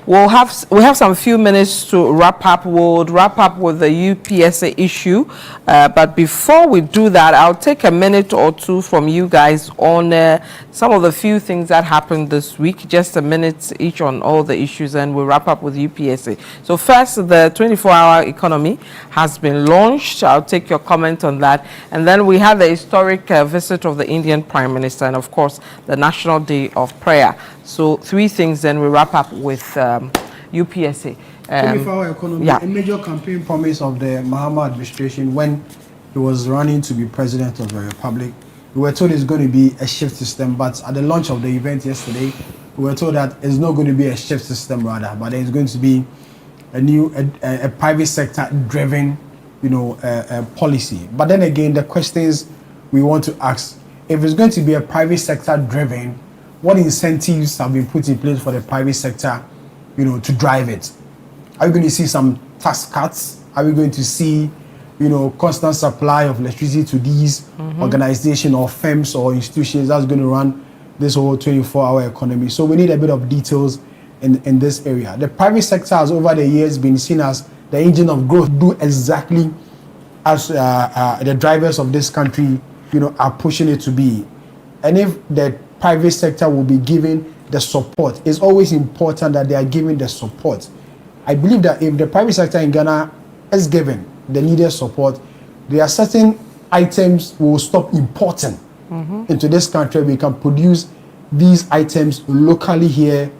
We have some few minutes to wrap up. We'll wrap up with the UPSA issue. But before we do that, I'll take a minute or two from you guys on some of the few things that happened this week. Just a minute each on all the issues, and we'll wrap up with UPSA. So first, the 24-hour economy has been launched. I'll take your comment on that. And then we had the historic visit of the Indian Prime Minister, and of course, the National Day of Prayer. So three things, then we wrap up with UPSA. 24-hour economy, a major campaign promise of the Mahama administration when he was running to be president of the republic. We were told it's going to be a shift system, but at the launch of the event yesterday, we were told that it's not going to be a shift system rather, but it's going to be a new, a private sector driven, policy. But then again, the questions we want to ask, if it's going to be a private sector driven, what incentives have been put in place for the private sector, to drive it? Are we going to see some tax cuts? Are we going to see, constant supply of electricity to these organizations or firms or institutions that's going to run this whole 24-hour economy? So we need a bit of details in this area. The private sector has over the years been seen as the engine of growth, do exactly as the drivers of this country are pushing it to be. And if the private sector will be given the support, it's always important that they are given the support. I believe that if the private sector in Ghana is given the needed support, there are certain items we will stop importing into this country. We can produce these items locally here,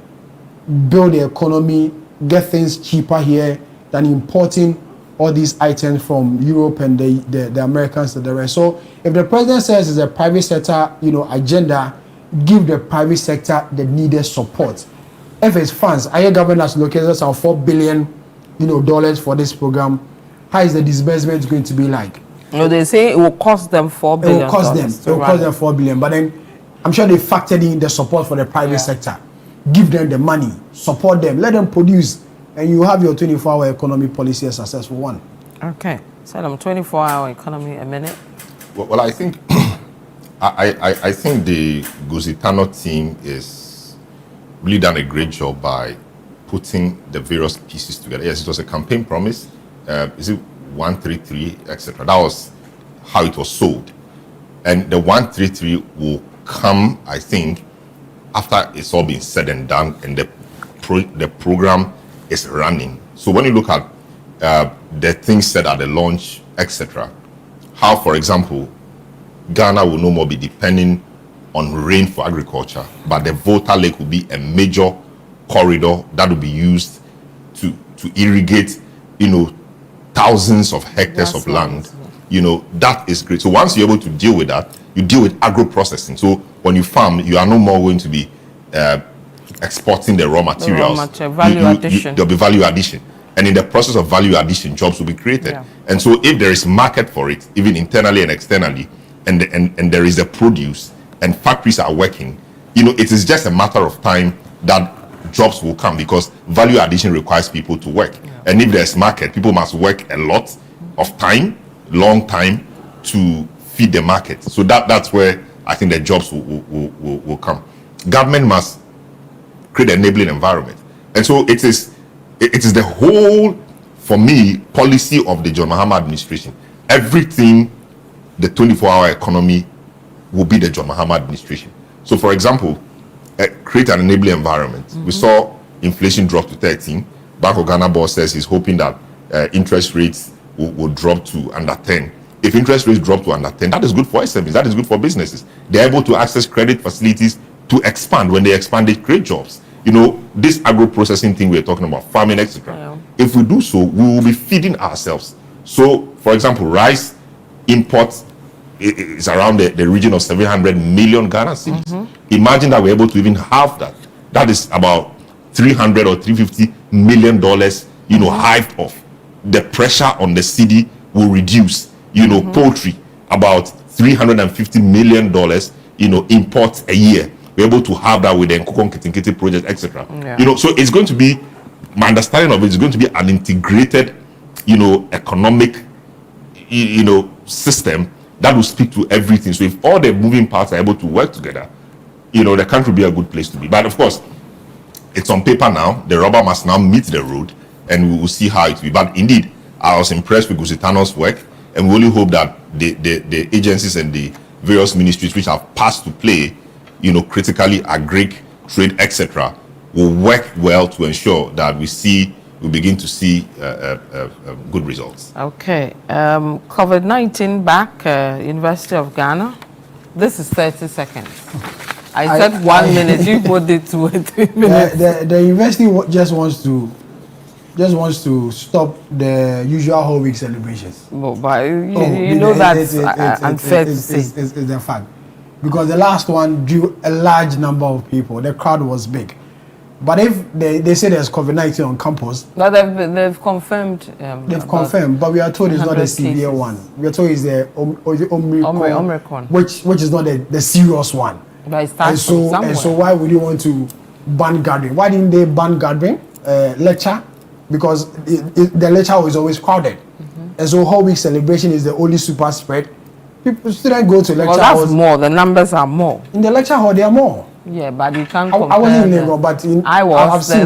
build the economy, get things cheaper here than importing all these items from Europe and the Americans and the rest. So if the president says it's a private sector, agenda, give the private sector the needed support. If it's funds, our government has located some $4 billion, dollars for this program. How is the disbursement going to be like? They say it will cost them $4 billion. It will cost them $4 billion. But then I'm sure they factored in the support for the private sector. Give them the money, support them, let them produce, and you have your 24-hour economy policy a successful one. Okay. So 24-hour economy, a minute. Well, I think I think the Guzitano team is really done a great job by putting the various pieces together. Yes, it was a campaign promise. Is it 133, etc.? That was how it was sold. And the 133 will come, I think, after it's all been said and done and the program is running. So when you look at the things said at the launch, etc., how, for example, Ghana will no more be depending on rain for agriculture, but the Volta Lake will be a major corridor that will be used to irrigate, thousands of hectares of land. That is great. So once you're able to deal with that, you deal with agro-processing. So when you farm, you are no more going to be exporting the raw materials. Value addition. There'll be value addition. And in the process of value addition, jobs will be created. Yeah. And so if there is market for it, even internally and externally, and there is a produce and factories are working, it is just a matter of time that jobs will come, because value addition requires people to work. Yeah. And if there's market, people must work a lot of time, long time, to feed the market. So that's where I think the jobs will come. Government must create an enabling environment. And so it is the whole, for me, policy of the John Mahama administration. Everything, the 24-hour economy will be the John Mahama administration. So, for example, create an enabling environment. Mm-hmm. We saw inflation drop to 13. Bank of Ghana boss says he's hoping that interest rates will drop to under 10. If interest rates drop to under 10, that is good for SMEs, that is good for businesses. They're able to access credit facilities to expand. When they expand, they create jobs. This agro-processing thing we're talking about, farming, etc. Yeah. If we do so, we will be feeding ourselves. So, for example, rice imports is around the region of 700 million Ghana cedis. Mm-hmm. Imagine that we're able to even have that. That is about $300 or $350 million, hived off. The pressure on the cedi will reduce. Poultry, about $350 million, imports a year. We're able to have that with the Nkukon Kitinkiti project, etc. Yeah. So it's going to be, my understanding of it is going to be an integrated, economic, system that will speak to everything. So if all the moving parts are able to work together, the country will be a good place to be. But of course, it's on paper now. The rubber must now meet the road, and we will see how it will be. But indeed, I was impressed with Guzitano's work, and we only hope that the agencies and the various ministries which have passed to play, critically, agric, trade, etc., will work well to ensure that we begin to see good results. Okay. COVID-19 back, University of Ghana. This is 30 seconds. I said 1 minute, you put it to 3 minutes. The university just wants to stop the usual whole week celebrations. But you know that's unfair to say. It's a fact. Because the last one drew a large number of people. The crowd was big. But if they say there's COVID-19 on campus... But they've confirmed... they've confirmed, but we are told it's not a severe one. We are told it's the Omicron, which is not the serious one. But it starts from somewhere. And so why would you want to ban gathering? Why didn't they ban gathering? Lecture? Because the lecture was always crowded. Mm-hmm. And so whole week celebration is the only super spread. Students go to lecture halls. Well, that's more. The numbers are more. In the lecture hall, they are more. Yeah, but you can't compare. I wasn't in Lagos, but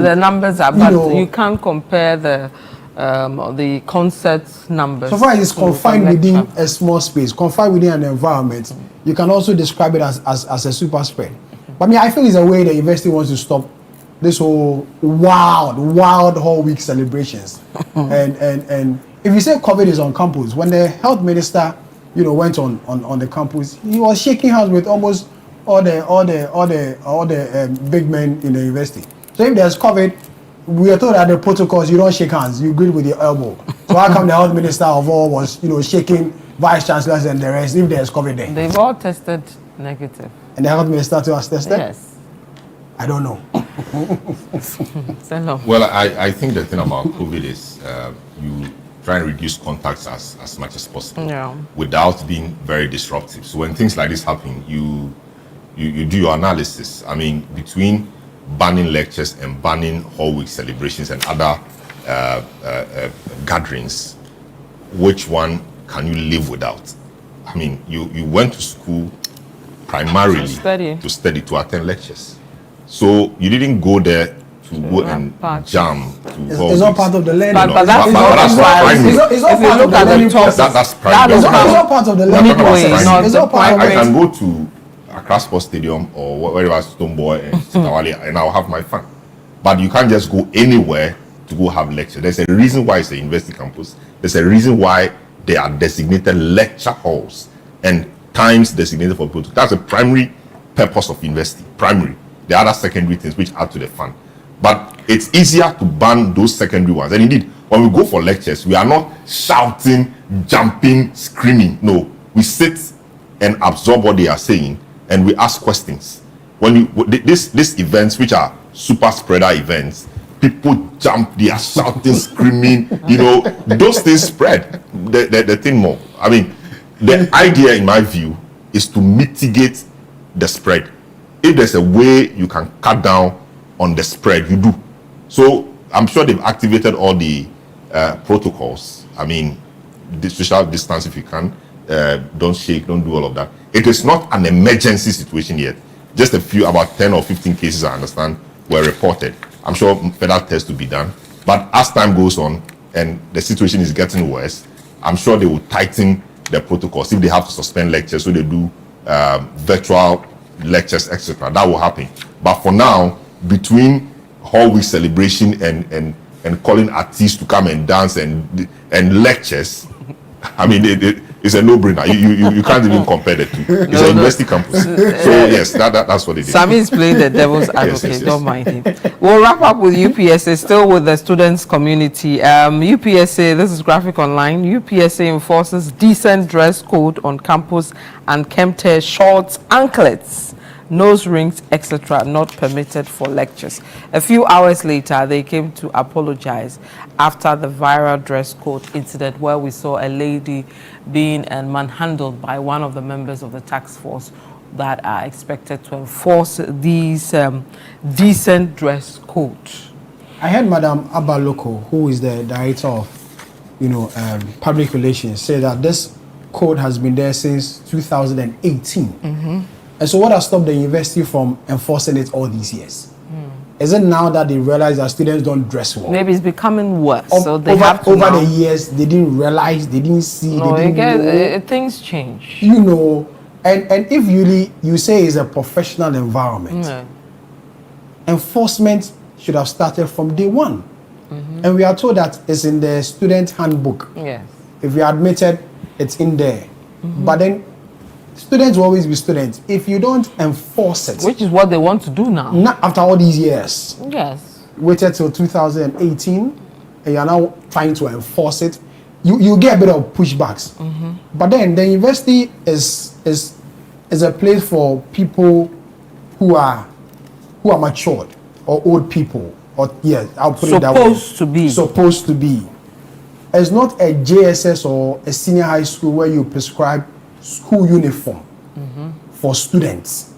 the numbers are, but you can't compare the concert numbers. So far, it's confined within a small space, confined within an environment. You can also describe it as a super spread. But I feel it's a way the university wants to stop this whole wild whole week celebrations. and if you say COVID is on campus, when the health minister went on the campus, he was shaking hands with almost all the big men in the university. So if there's COVID, we are told that the protocols, you don't shake hands, you greet with your elbow. So how come the health minister of all was shaking vice chancellors and the rest if there's COVID there? They've all tested negative. And the health minister too has tested? Yes. I don't know. Well, I think the thing about COVID is you try and reduce contacts as much as possible without being very disruptive. So when things like this happen, you do your analysis. I mean, between banning lectures and banning whole week celebrations and other gatherings, which one can you live without? I mean, you went to school primarily to study, to attend lectures. So you didn't go there to go and jam. It's not part of the learning. But that's primary. It's not part of the learning process. That's primary. It's not part of the learning process. It's not part of I can go to Accra Sports Stadium or wherever Stoneboy and Sitawale and I'll have my fun. But you can't just go anywhere to go have lecture. There's a reason why it's a university campus. There's a reason why they are designated lecture halls and times designated for people. That's the primary purpose of university. Primary. The other secondary things which add to the fun. But it's easier to ban those secondary ones. And indeed, when we go for lectures, we are not shouting, jumping, screaming. No, we sit and absorb what they are saying, and we ask questions. When these events, which are super spreader events, people jump, they are shouting, screaming. Those things spread the thing more. I mean, the idea, in my view, is to mitigate the spread. If there's a way you can cut down on the spread, you do. So I'm sure they've activated all the protocols. I mean, the social distance if you can, don't shake, don't do all of that. It is not an emergency situation yet. Just about 10 or 15 cases, I understand, were reported. I'm sure further tests to be done. But as time goes on and the situation is getting worse, I'm sure they will tighten the protocols. If they have to suspend lectures, so they do virtual lectures, etc. That will happen. But for now, between whole week celebration and calling artists to come and dance and lectures, I mean, it's a no-brainer. You can't even compare the two. It's a university campus. So yes, that's what it is. Sammy is playing the devil's advocate. Yes. Don't mind him. We'll wrap up with UPSA, still with the students community. UPSA, this is Graphic Online. UPSA enforces decent dress code on campus and Kempte shorts, anklets, nose rings, etc. not permitted for lectures. A few hours later, they came to apologize after the viral dress code incident where we saw a lady being manhandled by one of the members of the task force that are expected to enforce these decent dress code. I heard Madam Lokko, who is the director of public relations, say that this code has been there since 2018. And so what has stopped the university from enforcing it all these years? Is it now that they realize that students don't dress well? Maybe it's becoming worse. So they over, have to over the years, they didn't realize, they didn't see, no, they didn't know. Things change. And if you say it's a professional environment, enforcement should have started from day one. And we are told that it's in the student handbook. Yes. If you admitted, it's in there. But then students will always be students. If you don't enforce it, which is what they want to do now. Not after all these years. Yes. Waited till 2018, and you are now trying to enforce it. You get a bit of pushbacks. But then the university is a place for people who are matured or old people. Or I'll put it that way. Supposed to be. It's not a JSS or a senior high school where you prescribe school uniform for students.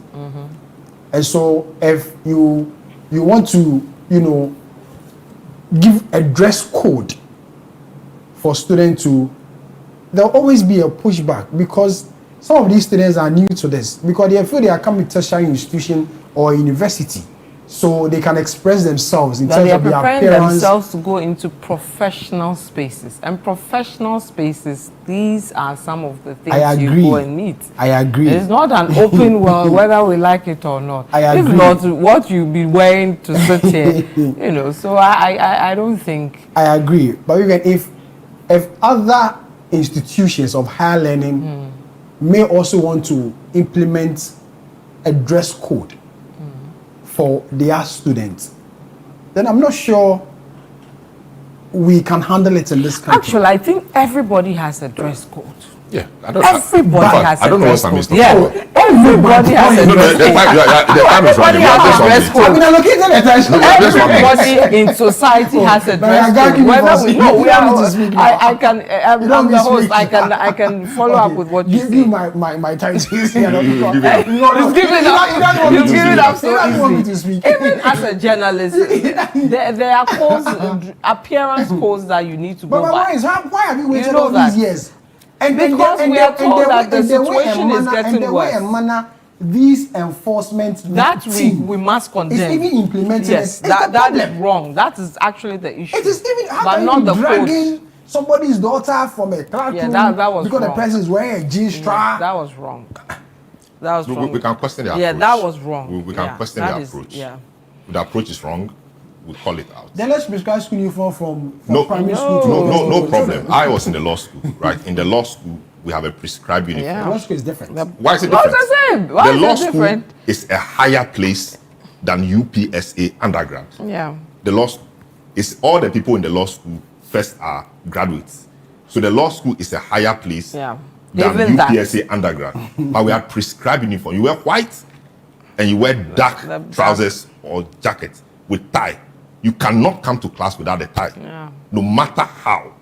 And so if you want to give a dress code for students there'll always be a pushback, because some of these students are new to this, because they feel they are coming to a tertiary institution or university, so they can express themselves in terms of their appearance. They are preparing themselves to go into professional spaces. And professional spaces, these are some of the things you go and meet. I agree. It's not an open world, whether we like it or not. I agree. If not, what you'll be wearing to sit here, so I don't think. I agree. But even if other institutions of higher learning may also want to implement a dress code for their students, then I'm not sure we can handle it in this country. Actually, I think everybody has a dress code. Yeah, everybody has a dress code. Everybody has a dress code. Everybody has a dress code. I've been allocated attention. Everybody in society has a dress code. Whether we know, I can. I'm the host. I can follow up with what you say. Give my time to easy. Give it up so easy. Even as a journalist, there are codes, appearance codes that you need to go by. But why have you waited all these years? Because we are told that the situation is getting worse. these enforcement that we must condemn. It's even implementing yes, it. That is wrong. That is actually the issue. It is even how but can not you the dragging somebody's daughter from a classroom that was because wrong. the person is wearing a G-string. That was wrong. That was wrong. We can question the approach. Yeah, that was wrong. We can question the approach. The approach is wrong. We'll call it out. Then let's prescribe school uniform from primary school to no problem. I was in the law school, right? In the law school, we have a prescribed uniform. The law school is different. Why is it different? What's the same? Why the is law it school different? is a higher place than UPSA undergrad. Yeah. The law school is all the people in the law school first are graduates. So the law school is a higher place than even UPSA undergrad. But we have prescribed uniform. You wear white and you wear dark trousers or jacket with tie. You cannot come to class without a tie, no matter how,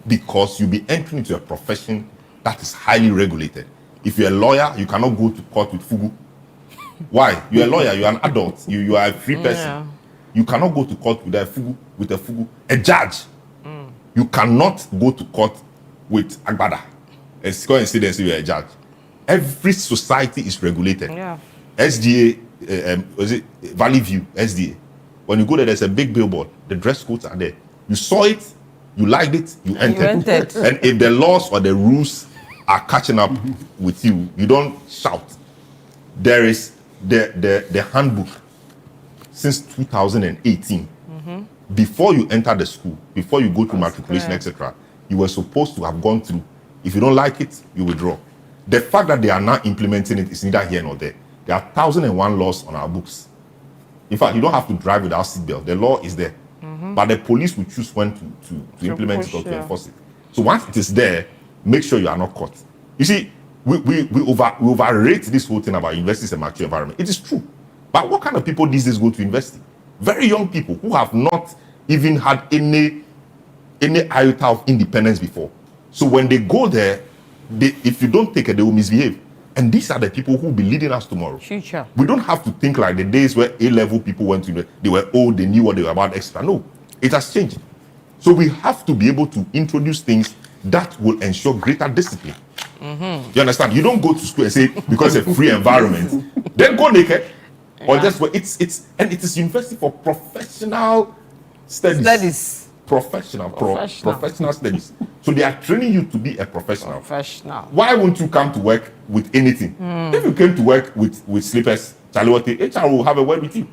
because you'll be entering into a profession that is highly regulated. If you're a lawyer, you cannot go to court with fugu. Why? You're a lawyer, you're an adult, you are a free person. You cannot go to court with a fugu. A judge, you cannot go to court with Agradaa. It's coincidence you're a judge. Every society is regulated. SDA, was it Valley View, SDA. When you go there, there's a big billboard. The dress codes are there. You saw it, you liked it, you entered. And if the laws or the rules are catching up with you, you don't shout. There is the handbook since 2018. Before you enter the school, before you go through matriculation, etc., you were supposed to have gone through. If you don't like it, you withdraw. The fact that they are now implementing it is neither here nor there. There are 1,001 laws on our books. In fact, you don't have to drive without seatbelt. The law is there. But the police will choose when to implement it or to enforce it. So once it is there, make sure you are not caught. You see, we overrate this whole thing about universities and mature environment. It is true. But what kind of people these days go to university? Very young people who have not even had any iota of independence before. So when they go there, if you don't take it, they will misbehave. And these are the people who will be leading us tomorrow. Future. We don't have to think like the days where A-level people went to university. They were old, they knew what they were about, extra. No, it has changed. So we have to be able to introduce things that will ensure greater discipline. You understand? You don't go to school and say, because it's a free environment, then go naked. Or just where it is university for professional studies. Professional studies. So they are training you to be a professional. Why won't you come to work with anything? If you came to work with slippers, HR will have a word with you.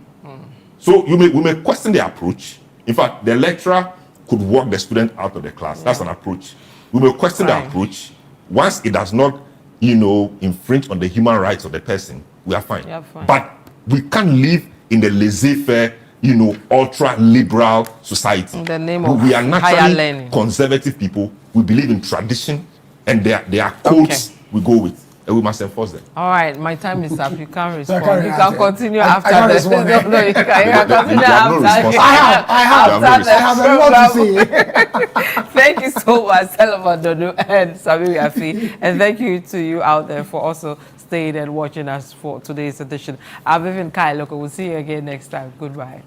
So we may question the approach. In fact, the lecturer could walk the student out of the class. That's an approach. We may question the approach. Once it does not, infringe on the human rights of the person, we are fine. But we can't live in the laissez-faire, ultra-liberal society. In the name of we are higher naturally learning. Conservative people. We believe in tradition, and there are codes we go with, and we must enforce them. All right, my time is up. You can't respond. can't You answer. can continue I after can't this. respond. No, you can continue have no after. response. I have a lot to say. Thank you so much, Solomon Dodo and Samiri Afi. And thank you to you out there for also staying and watching us for today's edition. I'm Vivian Lokko. We'll see you again next time. Goodbye.